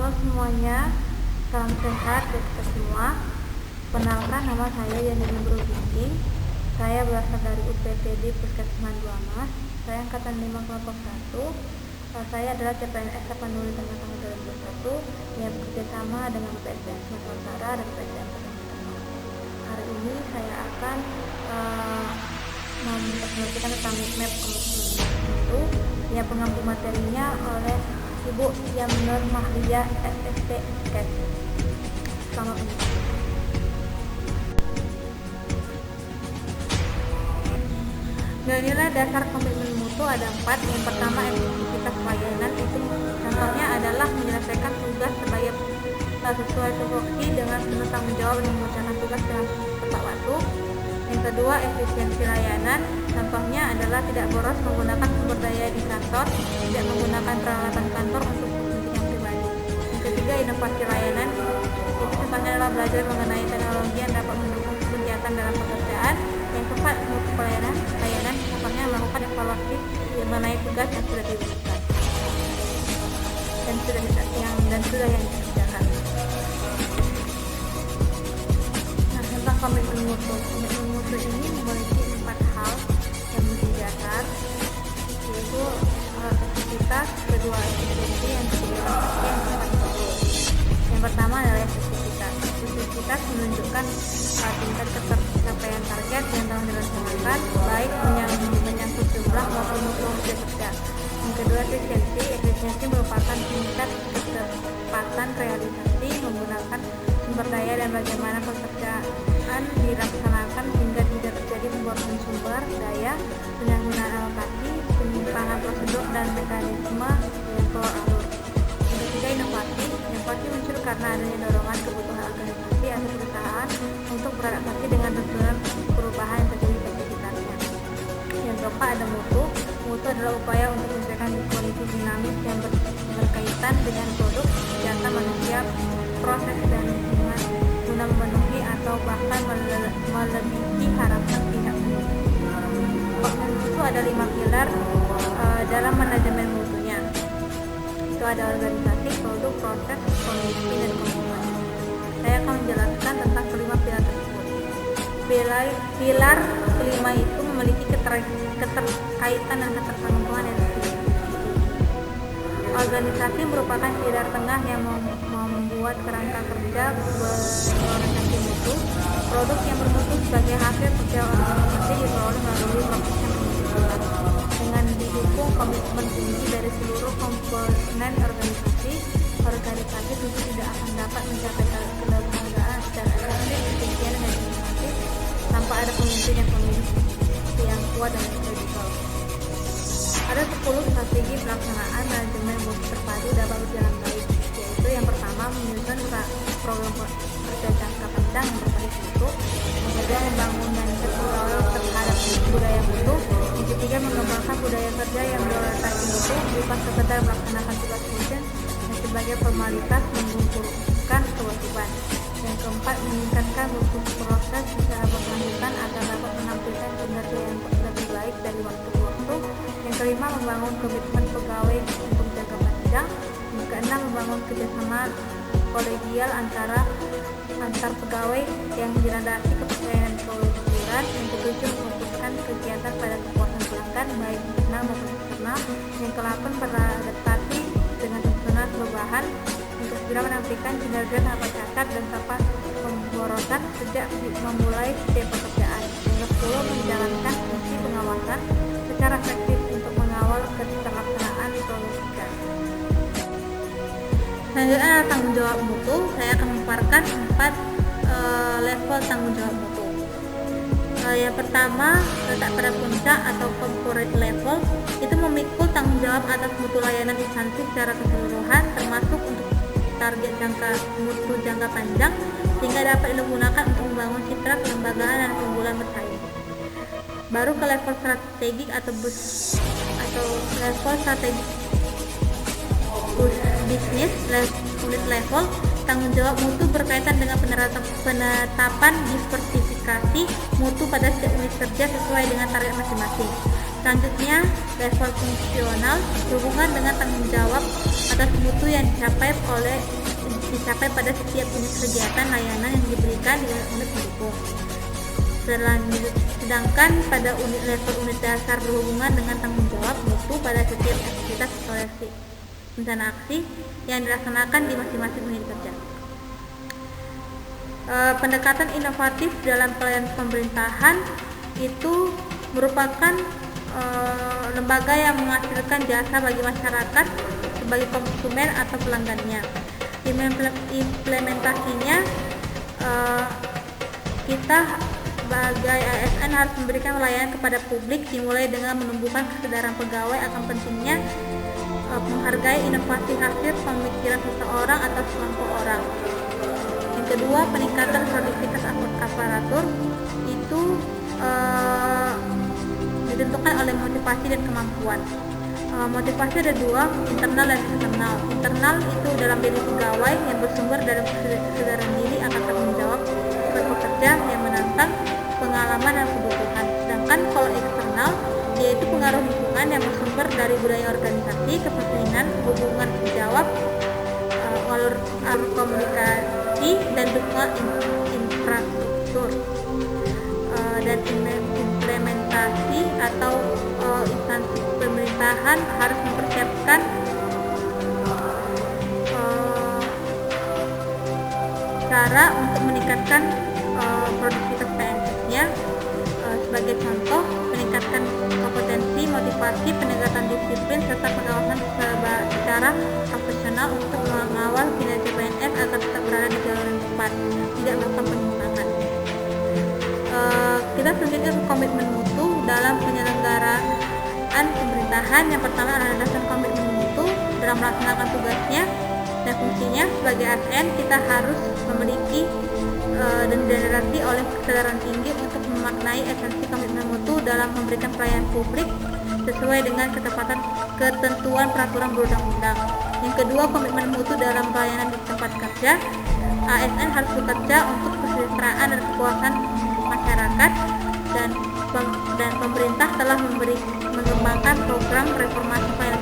Halo semuanya, salam sehat untuk kita semua. Perkenalkan, nama saya Yanina Brubiki. Saya berasal dari UPTD Puskesmas Duamas. Saya angkatan 5 kelompok 1. Saya adalah CPNS 8 Tengah tahun 2021 yang bekerja sama dengan PSDM Sumatera Utara dan PSDM Tengah. Hari ini saya akan mempresentasikan tentang map komitmen itu yang pengampu materinya oleh Ibu Yamnur Mahlia SST Kes. Selamat menonton. Nilai dasar komitmen mutu ada 4. Yang pertama, efektivitas pelayanan. Itu contohnya adalah menyelesaikan tugas sesuai tupoksi dengan penuh tanggung jawab dan mengerjakan tugas dengan tepat waktu. Yang kedua, efisiensi layanan. Contohnya adalah tidak boros menggunakan sumber daya di kantor, tidak menggunakan peralatan kantor untuk kepentingan pribadi. Yang ketiga, inovasi layanan. Itu contohnya adalah belajar mengenai teknologi yang dapat mendukung kegiatan dalam pekerjaan. Yang keempat, mutu pelayanan. Contohnya melakukan evaluasi mengenai tugas yang sudah diberikan dan sudah yang dikerjakan. Nah, tentang komitmen mutu. Komitmen mutu ini memiliki 4 hal yang menjadi dasar, yaitu efektivitas, kedua efisiensi, yang ketiga efisiensi, yang keempat perlu. Yang pertama adalah efektivitas. Efektivitas menunjukkan tingkat tercapaian target yang telah dilaksanakan, baik menyangkut jumlah maupun mutu kerja. Yang kedua, efisiensi. Efisiensi merupakan tingkat kecepatan realisasi menggunakan sumber daya dan bagaimana pekerjaan dilaksanakan hingga tidak terjadi pemborosan sumber daya, penyalahgunaan alokasi, penyimpangan prosedur dan mekanisme yang keluar alur. Yang ketiga, inovasi. Inovasi muncul karena adanya dorongan kebutuhan organisasi atau perusahaan untuk beradaptasi dengan tuntunan perubahan yang terjadi pada sekitarnya. Yang keempat, ada mutu. Mutu adalah upaya untuk menciptakan kondisi dinamis yang berkaitan dengan produk, jasa manusia, proses dan lingkungan guna memenuhi atau bahkan melebihi harapan pihak mutu. Komitmen mutu ada 5 pilar dalam manajemen mutunya. Itu ada organisasi, produk, proses, kondisi, dan komitmen. Saya akan menjelaskan tentang kelima pilar tersebut. Pilar kelima itu memiliki keterkaitan dan ketersambungan yang tinggi. Organisasi merupakan pilar tengah yang membuat kerangka kerja berorientasi mutu. Produk yang bermutu sebagai hasil kerja organisasi diperoleh melalui proses yang bermutu. Dengan didukung komitmen tinggi dari seluruh komponen organisasi tentu tidak akan dapat mencapai kelembagaan secara efektif, efisien, dan inovatif tanpa ada pemimpin yang kuat dan kredibel. Ada 10 strategi pelaksanaan manajemen mutu terpadu dapat berjalan baik, yaitu yang pertama, menyusun program kerja jangka panjang yang berbasis mutu. Yang kedua, membangun mindset pegawai terhadap budaya mutu. Yang ketiga, mengembangkan budaya kerja yang berorientasi mutu, bukan sekedar melaksanakan tugas rutin yang sebagai formalitas mengumpulkan kewajiban. Yang keempat, meningkatkan mutu proses secara berkelanjutan agar dapat menampilkan kinerja yang lebih baik dari waktu ke waktu. Yang kelima, membangun komitmen pegawai untuk jangka panjang. Yang keenam, membangun kerjasama kolegial antar pegawai yang dilandasi kepercayaan dan kejujuran. Yang ketujuh, memfokuskan kegiatan pada kepuasan pelanggan baik internal maupun eksternal. Yang ke-8, beradaptasi dengan tuntunan perubahan untuk segera menampilkan kinerja tanpa cacat dan tanpa pemborosan sejak memulai setiap pekerjaan. Yang ke-10, menjalankan fungsi pengawasan secara efektif untuk mengawal keterlaksanaan program kerja. Selanjutnya, tanggung jawab mutu. Saya akan memaparkan 4 level tanggung jawab mutu. Yang pertama, letak pada puncak atau corporate level, itu memikul tanggung jawab atas mutu layanan instansi secara keseluruhan, termasuk untuk target mutu jangka panjang, sehingga dapat digunakan untuk membangun citra kelembagaan dan keunggulan bersaing. Baru ke level strategik atau level strategik bisnis unit level. Tanggung jawab mutu berkaitan dengan penetapan diversifikasi mutu pada setiap unit kerja sesuai dengan target masing-masing. Selanjutnya, level fungsional berhubungan dengan tanggung jawab atas mutu yang dicapai pada setiap unit kegiatan layanan yang diberikan di unit pendukung. Sedangkan pada level unit dasar berhubungan dengan tanggung jawab mutu pada setiap aktivitas koleksi rencana aksi yang dilaksanakan di masing-masing unit kerja. Pendekatan inovatif dalam pelayanan pemerintahan itu merupakan lembaga yang menghasilkan jasa bagi masyarakat sebagai konsumen atau pelanggannya. Implementasinya kita sebagai ASN harus memberikan pelayanan kepada publik, dimulai dengan menumbuhkan kesadaran pegawai akan pentingnya menghargai inovasi hasil pemikiran seseorang atau sekelompok orang. Yang kedua, peningkatan produktivitas aparatur itu ditentukan oleh motivasi dan kemampuan. Motivasi ada dua, internal dan eksternal. Internal itu dalam diri pegawai yang bersumber dari kesadaran diri akan tanggung jawab bekerja yang menantang pengalaman dan kebutuhan. Sedangkan kalau eksternal, yaitu pengaruh lingkungan yang bersumber dari budaya organisasi, kepentingan, hubungan sejawat, alur komunikasi, dan dukungan infrastruktur. Dan implementasi atau instansi pemerintahan harus mempersiapkan cara untuk meningkatkan produktivitas PNS-nya. Sebagai contoh, meningkatkan kompetensi, motivasi, penegakan disiplin, serta pengawasan secara profesional untuk mengawal kinerja PNS agar tetap berada di jalur yang tepat, tidak melakukan penyimpangan. Kita selanjutnya ke komitmen mutu dalam penyelenggaraan pemerintahan. Yang pertama adalah dasar komitmen mutu dalam melaksanakan tugasnya dan fungsinya. Sebagai ASN, kita harus memiliki dan dilandasi oleh kesadaran tinggi untuk memaknai esensi komitmen mutu dalam memberikan pelayanan publik sesuai dengan ketentuan peraturan perundang-undang. Yang kedua, komitmen mutu dalam pelayanan di tempat kerja. ASN harus bekerja untuk kesejahteraan dan kepuasan masyarakat, dan pemerintah telah mengembangkan program reformasi pelayanan